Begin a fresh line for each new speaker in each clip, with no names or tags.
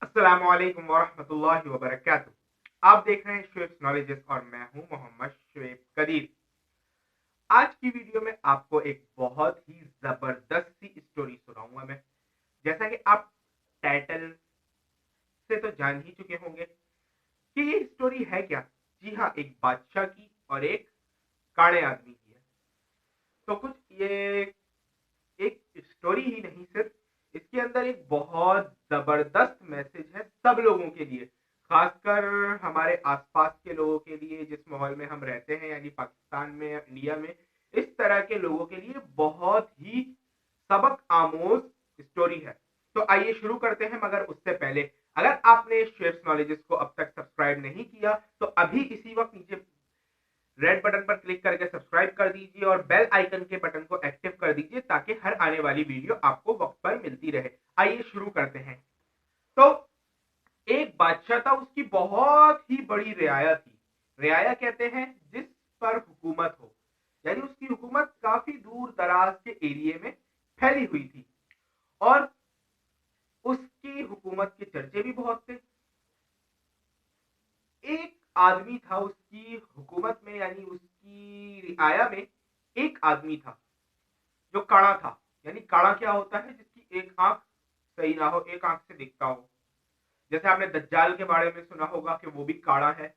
अस्सलामुअलैकुम वरहमतुल्लाहि वबरकातुहू। आप देख रहे हैं शुएब नॉलेजेस और मैं हूं मोहम्मद शुएब कदीर। आज की वीडियो में आपको एक बहुत ही जबरदस्त सी स्टोरी सुनाऊंगा मैं। जैसा कि आप टाइटल से तो जान ही चुके होंगे कि ये स्टोरी है क्या। जी हाँ, एक बादशाह की और एक काणे आदमी की है। तो कुछ ये एक स्टोरी ही नहीं, सिर्फ इसके अंदर एक बहुत जबरदस्त मैसेज है सब लोगों के लिए, खासकर हमारे आसपास के लोगों के लिए, जिस माहौल में हम रहते हैं यानी पाकिस्तान में या इंडिया में। इस तरह के लोगों के लिए बहुत ही सबक आमोज स्टोरी है। तो आइए शुरू करते हैं, मगर उससे पहले अगर आपने शेयर्स नॉलेजेस को अब तक सब्सक्राइब नहीं किया तो अभी इसी वक्त नीचे रेड बटन पर क्लिक करके सब्सक्राइब कर दीजिए और बेल आइकन के बटन को एक्टिव कर दीजिए ताकि हर आने वाली वीडियो आपको वक्त पर मिलती रहे। आइए शुरू करते हैं। तो एक बादशाह था, उसकी बहुत ही बड़ी रियाया थी। रियाया कहते हैं जिस पर हुकूमत हो, यानी उसकी हुकूमत काफी दूर दराज के एरिए में फैली हुई थी और उसकी हुकूमत के चर्चे भी बहुत थे। एक आदमी था उसकी हुकूमत में, यानी उसकी रियाया में एक आदमी था जो काड़ा था। यानी काड़ा क्या होता है? जिसकी एक आंख सही ना हो, एक आंख से दिखता हो। जैसे आपने दज्जाल के बारे में सुना होगा कि वो भी काड़ा है।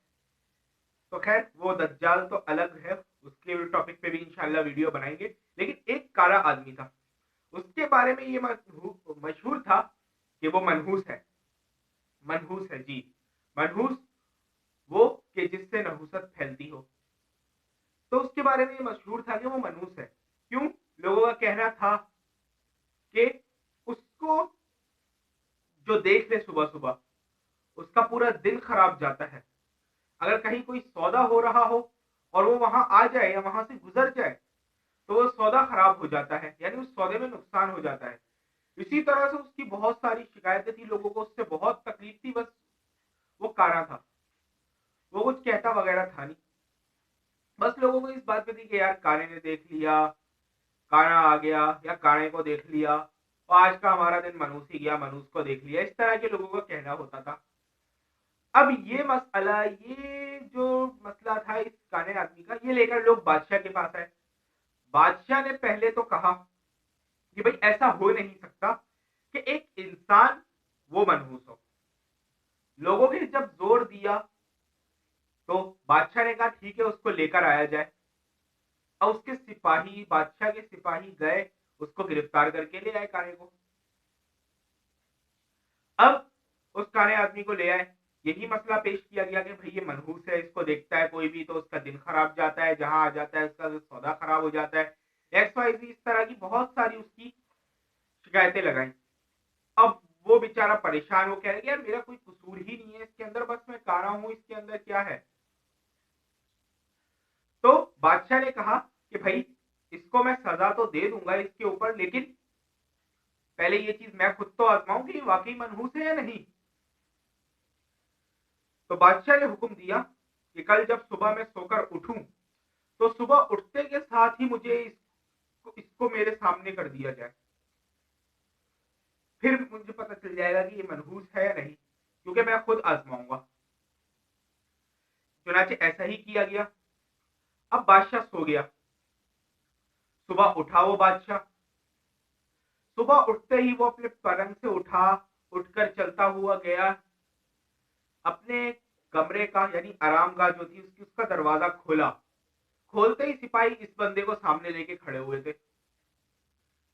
तो खैर, वो दज्जाल तो अलग है, उसके टॉपिक पे भी इंशाल्लाह वीडियो बनाएंगे। लेकिन एक काला आदमी था, उसके बारे में ये मशहूर था कि वो मनहूस है। मनहूस है जी, मनहूस, वो कि जिससे नहुसत फैलती हो। तो उसके बारे में ये मशहूर था कि वो मनहूस है। क्यों? लोगों का कहना था कि उसको जो देख ले सुबह सुबह, उसका पूरा दिन खराब जाता है। अगर कहीं कोई सौदा हो रहा हो और वो वहां आ जाए या वहां से गुजर जाए तो वो सौदा खराब हो जाता है, यानी उस सौदे में नुकसान हो जाता है। इसी तरह से उसकी बहुत सारी शिकायतें थी, लोगों को उससे बहुत तकलीफ थी। बस वो कारा था, वो कुछ कहता वगैरह था नहीं। बस लोगों को इस बात पे थी कि यार कारे ने देख लिया, काना आ गया, या काने को देख लिया, और आज का हमारा दिन मनूस ही गया, मनूस को देख लिया। इस तरह के लोगों का कहना होता था। अब ये मसला, ये जो मसला था इस काने आदमी का, ये लेकर लोग बादशाह के पास आए। बादशाह ने पहले तो कहा कि भाई ऐसा हो नहीं सकता कि एक इंसान वो मनहूस हो। लोगों ने जब जोर दिया तो बादशाह ने कहा ठीक है, उसको लेकर आया जाए। और उसके सिपाही, बादशाह के सिपाही गए, उसको गिरफ्तार करके ले आए काने को। अब उस काने आदमी को ले आए, यही मसला पेश किया गया कि भाई ये मनहूस है, इसको देखता है कोई भी तो उसका दिन खराब जाता है, जहां आ जाता है उसका सौदा खराब हो जाता है, एक्स वाई जी, इस तरह की बहुत सारी उसकी शिकायतें लगाई। अब वो बेचारा परेशान, वो कह रहे यार मेरा कोई कसूर ही नहीं है इसके अंदर, बस मैं कारा हूं, इसके अंदर क्या है। तो बादशाह ने कहा कि भाई इसको मैं सजा तो दे दूंगा इसके ऊपर, लेकिन पहले ये चीज मैं खुद तो आजमाऊं कि वाकई मनहूस है या नहीं। तो बादशाह ने हुक्म दिया कि कल जब सुबह मैं सोकर उठूं तो सुबह उठते के साथ ही मुझे इसको मेरे सामने कर दिया जाए, फिर मुझे पता चल जाएगा कि ये मनहूस है या नहीं, क्योंकि मैं खुद आजमाऊंगा। चुनाचे ऐसा ही किया गया। अब बादशाह सो गया। सुबह उठा वो बादशाह। सुबह उठते ही वो अपने पलंग से उठा, उठकर चलता हुआ गया अपने कमरे का, यानी आरामगाह जो थी उसकी, उसका दरवाजा खोला। खोलते ही सिपाही इस बंदे को सामने लेके खड़े हुए थे।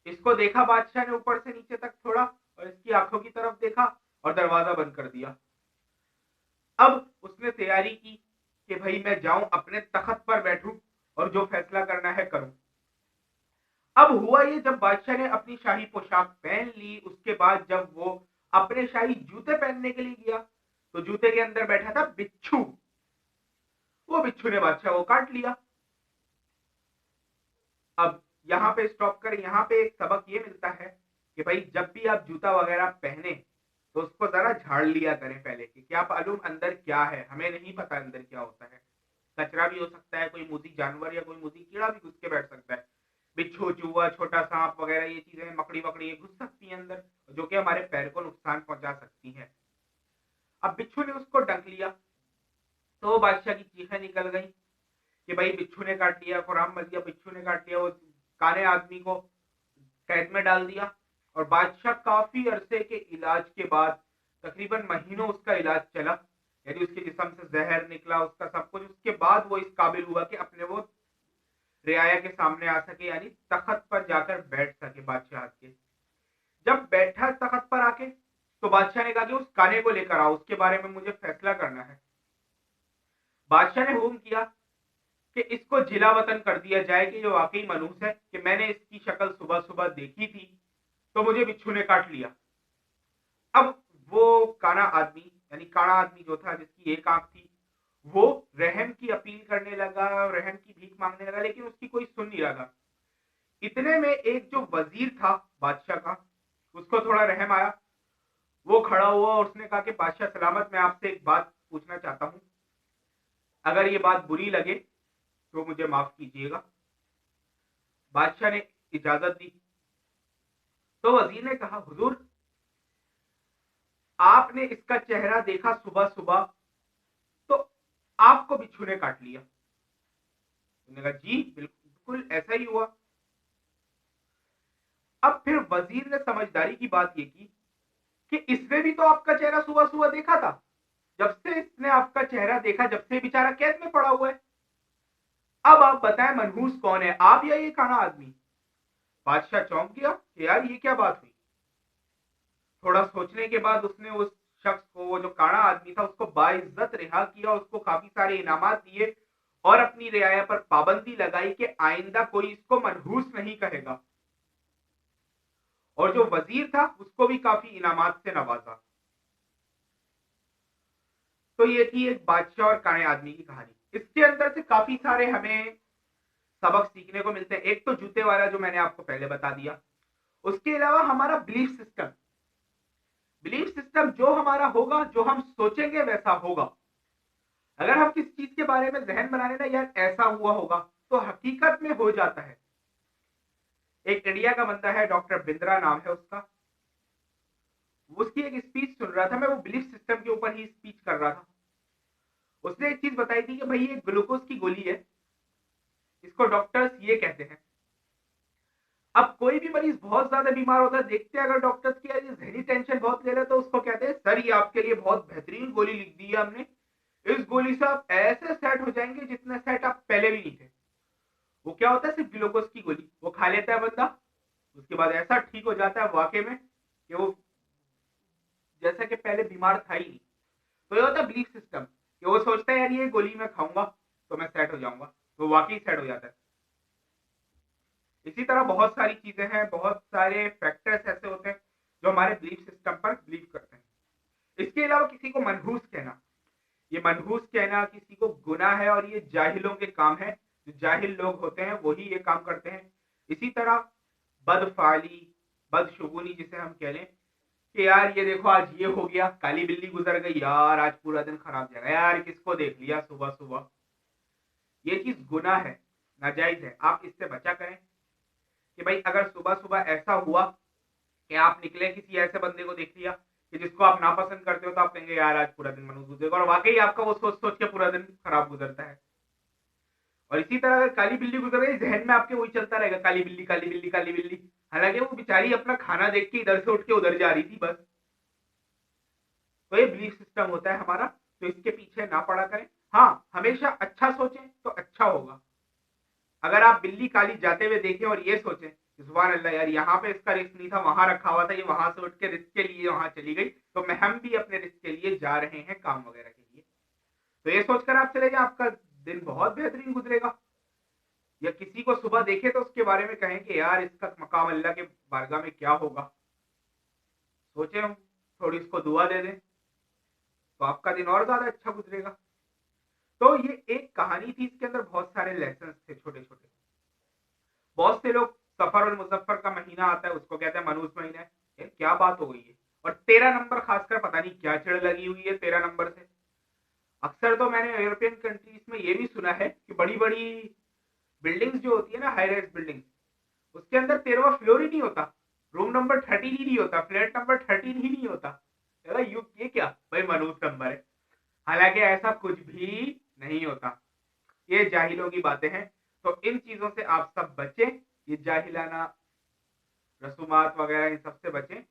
इसको देखा बादशाह ने ऊपर से नीचे तक थोड़ा, और इसकी आंखों की तरफ देखा और दरवाजा बंद कर दिया। अब उसने तैयारी की कि भाई मैं जाऊं अपने तख्त पर बैठूं और जो फैसला करना है करूं। अब हुआ ये, जब बादशाह ने अपनी शाही पोशाक पहन ली, उसके बाद जब वो अपने शाही जूते पहनने के लिए गया तो जूते के अंदर बैठा था बिच्छू। वो बिच्छू ने बादशाह को काट लिया। अब यहाँ पे स्टॉप करें, यहाँ पे एक सबक ये मिलता है कि भाई जब भी आप जूता वगैरह पहने तो उसको जरा झाड़ लिया करें पहले, कि क्या मालूम अंदर क्या है, हमें नहीं पता अंदर क्या होता है। कचरा भी हो सकता है, कोई मुजी जानवर या कोई मुजी कीड़ा भी घुस के बैठ सकता है। बिच्छू, चूहा, छोटा सांप वगैरह ये चीजें, मकड़ी वकड़ी ये घुस सकती हैं अंदर, जो कि हमारे पैर को नुकसान पहुंचा सकती हैं। अब बिच्छू ने उसको डंक लिया तो बादशाह की चीखें निकल गई कि भाई बिच्छू ने काट लिया, कुरान मर गया, बिच्छू ने काट लिया। वो काने आदमी को कैद में डाल दिया और बादशाह काफी अरसे के इलाज के बाद, तकरीबन महीनों उसका इलाज चला, यानी उसके जिस्म से जहर निकला, उसका सब कुछ, उसके बाद वो इस काबिल हुआ कि अपने वो रियाया के सामने आ सके, यानी तख्त पर जाकर बैठ सके बादशाह के। जब बैठा तख्त पर आके तो बादशाह ने कहा कि उस काने को लेकर आओ, उसके बारे में मुझे फैसला करना है। बादशाह ने हुक्म किया कि इसको जिला वतन कर दिया जाए कि जो वाकई मनहूस है, कि मैंने इसकी शक्ल सुबह सुबह देखी थी तो मुझे बिच्छू ने काट लिया। अब वो काना आदमी, यानी काना आदमी जो था जिसकी एक आंख थी, वो रहम की अपील करने लगा, रहम की भीख मांगने लगा, लेकिन उसकी कोई सुन नहीं लगा। इतने में एक जो वजीर था बादशाह का, उसको थोड़ा रहम आया, वो खड़ा हुआ और उसने कहा कि बादशाह सलामत, मैं आपसे एक बात पूछना चाहता हूं, अगर ये बात बुरी लगे तो मुझे माफ कीजिएगा। बादशाह ने इजाजत दी तो वजीर ने कहा, हुजूर आपने इसका चेहरा देखा सुबह सुबह तो आपको बिच्छू ने काट लिया। उन्होंने कहा जी बिल्कुल ऐसा ही हुआ। अब फिर वजीर ने समझदारी की बात यह की कि इसने भी तो आपका चेहरा सुबह सुबह देखा था, जब से इसने आपका चेहरा देखा, जब से बेचारा कैद में पड़ा हुआ है। अब आप बताएं मनहूस कौन है, आप या ये काना आदमी? बादशाह चौंक गया कि यार ये क्या बात हुई। थोड़ा सोचने के बाद उसने उस शख्स को, वो जो काना आदमी था, उसको बाइज्जत रिहा किया, उसको काफी सारे इनामात दिए और अपनी रियाया पर पाबंदी लगाई कि आइंदा कोई इसको मनहूस नहीं कहेगा। और जो वजीर था उसको भी काफी इनामात से नवाजा। तो ये थी एक बादशाह और काने आदमी की कहानी। इसके अंदर से काफी सारे हमें सबक सीखने को मिलते हैं। एक तो जूते वाला जो मैंने आपको पहले बता दिया, उसके अलावा हमारा बिलीफ सिस्टम, बिलीफ सिस्टम जो हमारा होगा, जो हम सोचेंगे वैसा होगा। अगर हम किसी चीज के बारे में जहन बनाने ना, यार ऐसा हुआ होगा, तो हकीकत में हो जाता है। एक इंडिया का बंदा है, डॉक्टर बिंद्रा नाम है उसका, उसकी एक स्पीच सुन रहा था मैं, वो बिलीफ सिस्टम के ऊपर ही स्पीच कर रहा था। उसने एक चीज बताई थी कि भाई ये ग्लूकोज की गोली है, इसको डॉक्टर्स ये कहते हैं। अब कोई भी मरीज बहुत ज्यादा बीमार होता है, देखते हैं अगर डॉक्टर्स की जहनी टेंशन बहुत ले रहे तो उसको कहते हैं सर ये आपके लिए बहुत बेहतरीन गोली लिख दी है हमने, इस गोली से आप ऐसे सेट हो जाएंगे जितने सेट आप पहले भी नहीं थे। वो क्या होता है, सिर्फ ग्लूकोज की गोली वो खा लेता है बंदा, उसके बाद ऐसा ठीक हो जाता है वाकई में कि वो जैसा कि पहले बीमार था ही नहीं। तो ये होता है बिलीफ सिस्टम, कि वो सोचता है यार ये गोली मैं खाऊंगा तो मैं सेट हो जाऊंगा, तो वाकई सेट हो जाता है। इसी तरह बहुत सारी चीजें हैं, बहुत सारे फैक्टर्स ऐसे होते हैं जो हमारे बिलीफ सिस्टम पर बिलीव करते हैं। इसके अलावा किसी को मनहूस कहना, ये मनहूस कहना किसी को गुनाह है और ये जाहिलों के काम है, जो जाहिल लोग होते हैं वही ये काम करते हैं। इसी तरह बदफाली, बदशुगुनी जिसे हम कह लें कि यार ये देखो आज ये हो गया, काली बिल्ली गुजर गई, यार आज पूरा दिन खराब जाएगा, यार किसको देख लिया सुबह सुबह, ये चीज गुनाह है, नाजायज है। आप इससे बचा करें कि भाई अगर सुबह सुबह ऐसा हुआ कि आप निकले, किसी ऐसे बंदे को देख लिया कि जिसको आप नापसंद करते हो, तो आप कहेंगे यार आज पूरा दिन मनहूस गुजरेगा, और वाकई आपका वो सोच सोच के पूरा दिन खराब गुजरता है। और इसी तरह अगर काली बिल्ली गुजर गई, जहन में आपके वही चलता रहेगा, काली बिल्ली काली बिल्ली काली बिल्ली, हालांकि वो बेचारी अपना खाना देख के इधर से उठ के उधर जा रही थी बस। तो ये बिलीफ सिस्टम होता है हमारा, तो इसके पीछे ना पड़ा करें। हाँ, हमेशा अच्छा सोचें तो अच्छा होगा। अगर आप बिल्ली काली जाते हुए देखें और ये सोचें सुभान अल्लाह यार यहाँ पे इसका रिस्क नहीं था, वहां रखा हुआ था, ये वहां से उठ के रिस्क के लिए वहां चली गई, तो मैं हम भी अपने रिस्क के लिए जा रहे हैं काम वगैरह के लिए, तो ये सोचकर आप चले जाए, आपका दिन बहुत बेहतरीन गुजरेगा। या किसी को सुबह देखे तो उसके बारे में कहें कि यार इसका मकाम अल्लाह के बारगाह में क्या होगा, सोचे हम, थोड़ी इसको दुआ दे दें तो आपका दिन और ज्यादा अच्छा गुजरेगा। तो ये एक कहानी थी, इसके अंदर बहुत सारे लेसन थे छोटे छोटे। बहुत से लोग सफर और मुजफ्फर का महीना आता है उसको कहते हैं मनहूस महीना है, यार क्या बात हो गई है। और 13 नंबर खासकर पता नहीं क्या चिड़ लगी हुई है 13 नंबर से। अक्सर तो मैंने यूरोपियन कंट्रीज में ये भी सुना है कि बड़ी बड़ी बिल्डिंग्स जो होती है ना, हाई राइज बिल्डिंग, उसके अंदर 13वां फ्लोर ही नहीं होता, रूम नंबर 13 ही नहीं होता, फ्लैट नंबर 13 ही नहीं होता। ये क्या, भाई मनूस नंबर है। हालांकि ऐसा कुछ भी नहीं होता, ये जाहिलों की बातें हैं। तो इन चीजों से आप सब बचें, ये जाहिलाना रसूमात वगैरह इन सब से बचें।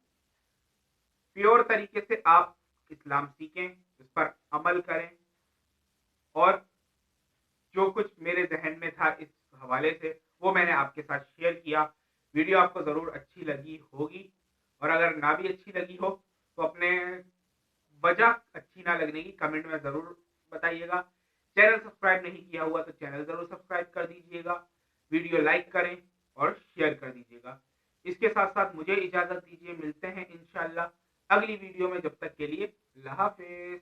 प्योर तरीके से आप इस्लाम सीखें, इस पर अमल करें, और जो कुछ मेरे जहन में था इस हवाले से वो मैंने आपके साथ शेयर किया। वीडियो आपको ज़रूर अच्छी लगी होगी, और अगर ना भी अच्छी लगी हो तो अपने वजह अच्छी ना लगने की कमेंट में ज़रूर बताइएगा। चैनल सब्सक्राइब नहीं किया हुआ तो चैनल ज़रूर सब्सक्राइब कर दीजिएगा, वीडियो लाइक करें और शेयर कर दीजिएगा। इसके साथ साथ मुझे इजाज़त दीजिए, मिलते हैं इंशाल्लाह अगली वीडियो में। जब तक के लिए अल्लाह हाफिज़।